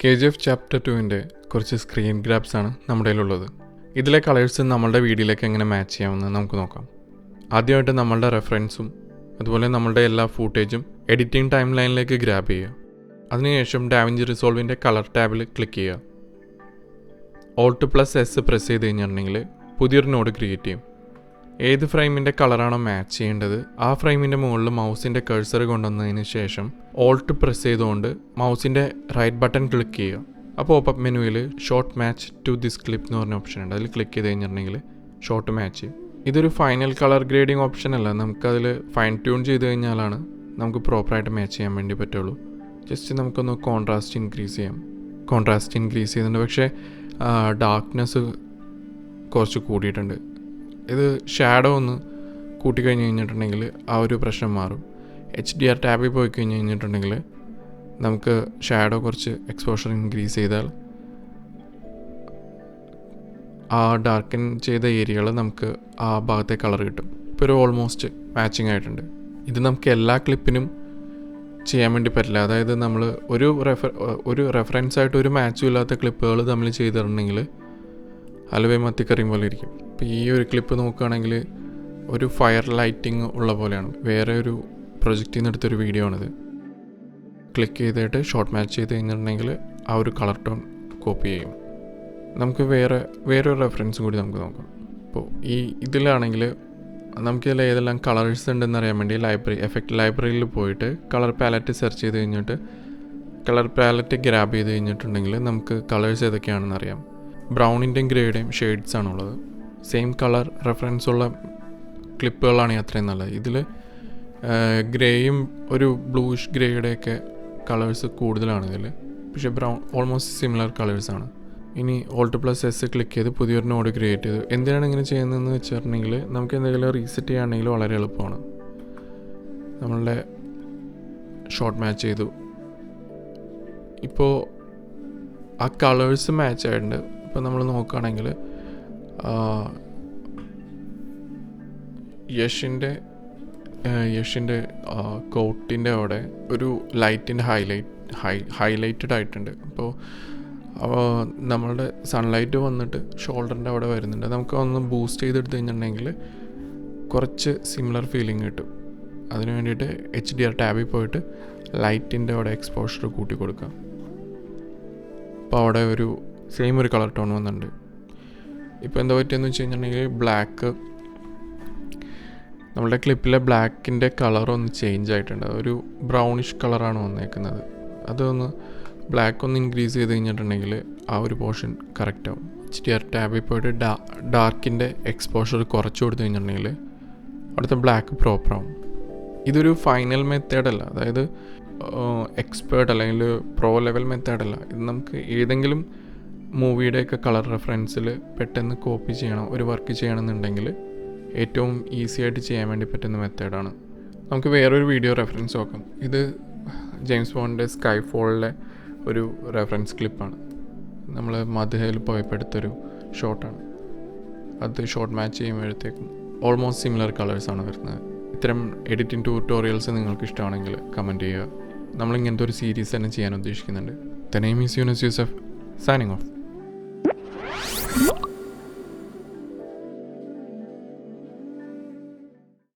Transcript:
KGF Chapter 2-ൻ്റെ കുറച്ച് screen grabs ആണ് നമ്മുടെ കയ്യിലുള്ളത്. ഇതിലെ കളേഴ്സ് നമ്മളുടെ വീഡിയോയിലേക്ക് എങ്ങനെ മാച്ച് ചെയ്യാമെന്ന് നമുക്ക് നോക്കാം. ആദ്യമായിട്ട് നമ്മളുടെ റെഫറൻസും അതുപോലെ നമ്മളുടെ എല്ലാ ഫൂട്ടേജും എഡിറ്റിംഗ് ടൈം ലൈനിലേക്ക് ഗ്രാബ് ചെയ്യുക. അതിനുശേഷം DaVinci Resolveൻ്റെ കളർ ടാബിൽ ക്ലിക്ക് ചെയ്യുക. Alt+S പ്രസ് ചെയ്ത് കഴിഞ്ഞിട്ടുണ്ടെങ്കിൽ പുതിയൊരു നോഡ് ക്രിയേറ്റ് ചെയ്യും. ഏത് ഫ്രെയിമിൻ്റെ കളറാണോ മാച്ച് ചെയ്യേണ്ടത് ആ ഫ്രെയിമിൻ്റെ മുകളിൽ മൗസിൻ്റെ കഴ്സർ കൊണ്ടുവന്നതിന് ശേഷം ഓൾട്ട് പ്രസ് ചെയ്തുകൊണ്ട് മൗസിൻ്റെ റൈറ്റ് ബട്ടൺ ക്ലിക്ക് ചെയ്യുക. അപ്പോൾ പോപ്പപ്പ് മെനുവിൽ short match to this clip എന്ന് പറഞ്ഞ ഓപ്ഷൻ ഉണ്ട്. അതിൽ ക്ലിക്ക് ചെയ്ത് കഴിഞ്ഞിട്ടുണ്ടെങ്കിൽ ഷോർട്ട് മാച്ച് ചെയ്യും. ഇതൊരു ഫൈനൽ കളർ ഗ്രേഡിങ് ഓപ്ഷൻ അല്ല, നമുക്കതിൽ ഫൈൻ ട്യൂൺ ചെയ്ത് കഴിഞ്ഞാലാണ് നമുക്ക് പ്രോപ്പറായിട്ട് മാച്ച് ചെയ്യാൻ വേണ്ടി പറ്റുള്ളൂ. ജസ്റ്റ് നമുക്കൊന്ന് കോൺട്രാസ്റ്റ് ഇൻക്രീസ് ചെയ്യാം. കോൺട്രാസ്റ്റ് ഇൻക്രീസ് ചെയ്തിട്ടുണ്ട്, പക്ഷേ ഡാർക്ക്നെസ് കുറച്ച് കൂടിയിട്ടുണ്ട്. ഇത് ഷാഡോ ഒന്ന് കൂട്ടിക്കഴിഞ്ഞ് കഴിഞ്ഞിട്ടുണ്ടെങ്കിൽ ആ ഒരു പ്രശ്നം മാറും. HDR ടാബിൽ പോയി കഴിഞ്ഞ് കഴിഞ്ഞിട്ടുണ്ടെങ്കിൽ നമുക്ക് ഷാഡോ കുറച്ച് എക്സ്പോഷർ ഇൻക്രീസ് ചെയ്താൽ ആ ഡാർക്കൻ ചെയ്ത ഏരിയകൾ നമുക്ക് ആ ഭാഗത്തെ കളർ കിട്ടും. ഇപ്പോൾ ഒരു ഓൾമോസ്റ്റ് മാച്ചിങ് ആയിട്ടുണ്ട്. ഇത് നമുക്ക് എല്ലാ ക്ലിപ്പിനും ചെയ്യാൻ വേണ്ടി പറ്റില്ല. അതായത് നമ്മൾ ഒരു റെഫറൻസ് ആയിട്ട് ഒരു മാച്ചും ഇല്ലാത്ത ക്ലിപ്പുകൾ തമ്മിൽ ചെയ്തിട്ടുണ്ടെങ്കിൽ അലുവേ മത്തിക്കറിയും പോലെ ഇരിക്കും. ഇപ്പോൾ ഈ ഒരു ക്ലിപ്പ് നോക്കുകയാണെങ്കിൽ ഒരു ഫയർ ലൈറ്റിംഗ് ഉള്ള പോലെയാണ്. വേറെ ഒരു പ്രൊജക്റ്റിൽ നിന്ന് എടുത്തൊരു വീഡിയോ ആണിത്. ക്ലിക്ക് ചെയ്തിട്ട് ഷോർട്ട് മാച്ച് ചെയ്ത് കഴിഞ്ഞിട്ടുണ്ടെങ്കിൽ ആ ഒരു കളർ ടോൺ കോപ്പി ചെയ്യും. നമുക്ക് വേറൊരു റെഫറൻസും കൂടി നമുക്ക് നോക്കാം. ഇപ്പോൾ ഇതിലാണെങ്കിൽ നമുക്കിതിൽ ഏതെല്ലാം കളേഴ്സ് ഉണ്ടെന്ന് അറിയാൻ വേണ്ടി എഫക്റ്റ് ലൈബ്രറിയിൽ പോയിട്ട് കളർ പാലറ്റ് സെർച്ച് ചെയ്ത് കഴിഞ്ഞിട്ട് കളർ പാലറ്റ് ഗ്രാബ് ചെയ്ത് കഴിഞ്ഞിട്ടുണ്ടെങ്കിൽ നമുക്ക് കളേഴ്സ് ഏതൊക്കെയാണെന്ന് അറിയാം. ബ്രൗണിൻ്റെയും ഗ്രേയുടെയും ഷെയ്ഡ്സ് ആണുള്ളത്. സെയിം കളർ റെഫറൻസ് ഉള്ള ക്ലിപ്പുകളാണ് അത്രയും നല്ലത്. ഇതിൽ ഗ്രേയും ഒരു ബ്ലൂഷ് ഗ്രേയുടെയൊക്കെ കളേഴ്സ് കൂടുതലാണ് ഇതിൽ, പക്ഷേ ബ്രൗൺ ഓൾമോസ്റ്റ് സിമിലർ കളേഴ്സാണ്. ഇനി Alt+S ക്ലിക്ക് ചെയ്ത് പുതിയൊരു നോഡ് ക്രിയേറ്റ് ചെയ്തു. എന്തിനാണ് ഇങ്ങനെ ചെയ്യുന്നതെന്ന് വെച്ചിട്ടുണ്ടെങ്കിൽ നമുക്ക് എന്തെങ്കിലും റീസെറ്റ് ചെയ്യുകയാണെങ്കിൽ വളരെ എളുപ്പമാണ്. നമ്മളുടെ ഷോർട്ട് മാച്ച് ചെയ്തു. ഇപ്പോൾ ആ കളേഴ്സ് മാച്ച് ആയിട്ടുണ്ട്. ഇപ്പോൾ നമ്മൾ നോക്കുകയാണെങ്കിൽ യഷിൻ്റെ കോട്ടിൻ്റെ അവിടെ ഒരു ലൈറ്റിൻ്റെ ഹൈലൈറ്റഡ് ആയിട്ടുണ്ട്. അപ്പോൾ നമ്മളുടെ സൺലൈറ്റ് വന്നിട്ട് ഷോൾഡറിൻ്റെ അവിടെ വരുന്നുണ്ട്. നമുക്ക് ഒന്ന് ബൂസ്റ്റ് ചെയ്തെടുത്ത് കഴിഞ്ഞിട്ടുണ്ടെങ്കിൽ കുറച്ച് സിമിലർ ഫീലിംഗ് കിട്ടും. അതിന് വേണ്ടിയിട്ട് HDR ടാബിൽ പോയിട്ട് ലൈറ്റിൻ്റെ അവിടെ എക്സ്പോഷർ കൂട്ടി കൊടുക്കാം. അപ്പോൾ അവിടെ ഒരു സെയിം ഒരു കളർ ടോൺ വന്നിട്ടുണ്ട്. ഇപ്പോൾ എന്താ പറ്റിയെന്ന് വെച്ച് കഴിഞ്ഞിട്ടുണ്ടെങ്കിൽ നമ്മളുടെ ക്ലിപ്പിലെ ബ്ലാക്കിൻ്റെ കളറൊന്ന് ചേഞ്ച് ആയിട്ടുണ്ട്. ഒരു ബ്രൗണിഷ് കളറാണ് വന്നേക്കുന്നത്. അതൊന്ന് ബ്ലാക്ക് ഒന്ന് ഇൻക്രീസ് ചെയ്ത് കഴിഞ്ഞിട്ടുണ്ടെങ്കിൽ ആ ഒരു പോർഷൻ കറക്റ്റ് ആവും. HDR ടാബിൽ പോയിട്ട് ഡാർക്കിൻ്റെ എക്സ്പോഷർ കുറച്ച് കൊടുത്തു കഴിഞ്ഞിട്ടുണ്ടെങ്കിൽ അവിടുത്തെ ബ്ലാക്ക് പ്രോപ്പറാവും. ഇതൊരു ഫൈനൽ മെത്തേഡല്ല, അതായത് എക്സ്പേർട്ട് അല്ലെങ്കിൽ പ്രോ ലെവൽ മെത്തേഡല്ല. ഇത് നമുക്ക് ഏതെങ്കിലും മൂവിയുടെയൊക്കെ കളർ റെഫറൻസിൽ പെട്ടെന്ന് കോപ്പി ചെയ്യണം, ഒരു വർക്ക് ചെയ്യണമെന്നുണ്ടെങ്കിൽ ഏറ്റവും ഈസി ആയിട്ട് ചെയ്യാൻ വേണ്ടി പറ്റുന്ന മെത്തേഡാണ്. നമുക്ക് വേറൊരു വീഡിയോ റെഫറൻസ് നോക്കാം. ഇത് ജെയിംസ് ബോണ്ടിൻ്റെ സ്കൈഫോളിലെ ഒരു റെഫറൻസ് ക്ലിപ്പാണ്. നമ്മൾ മധുഹയിൽ പോയപ്പോൾ എടുത്തൊരു ഷോട്ടാണ്. അത് ഷോർട്ട് മാച്ച് ചെയ്യുമ്പോഴത്തേക്കും ഓൾമോസ്റ്റ് സിമിലർ കളേഴ്സാണ് വരുന്നത്. ഇത്തരം എഡിറ്റിംഗ് ട്യൂട്ടോറിയൽസ് നിങ്ങൾക്ക് ഇഷ്ടമാണെങ്കിൽ കമൻറ്റ് ചെയ്യുക. നമ്മളിങ്ങനത്തെ ഒരു സീരീസ് തന്നെ ചെയ്യാൻ ഉദ്ദേശിക്കുന്നുണ്ട്. The name is Younus Yousuf, signing off.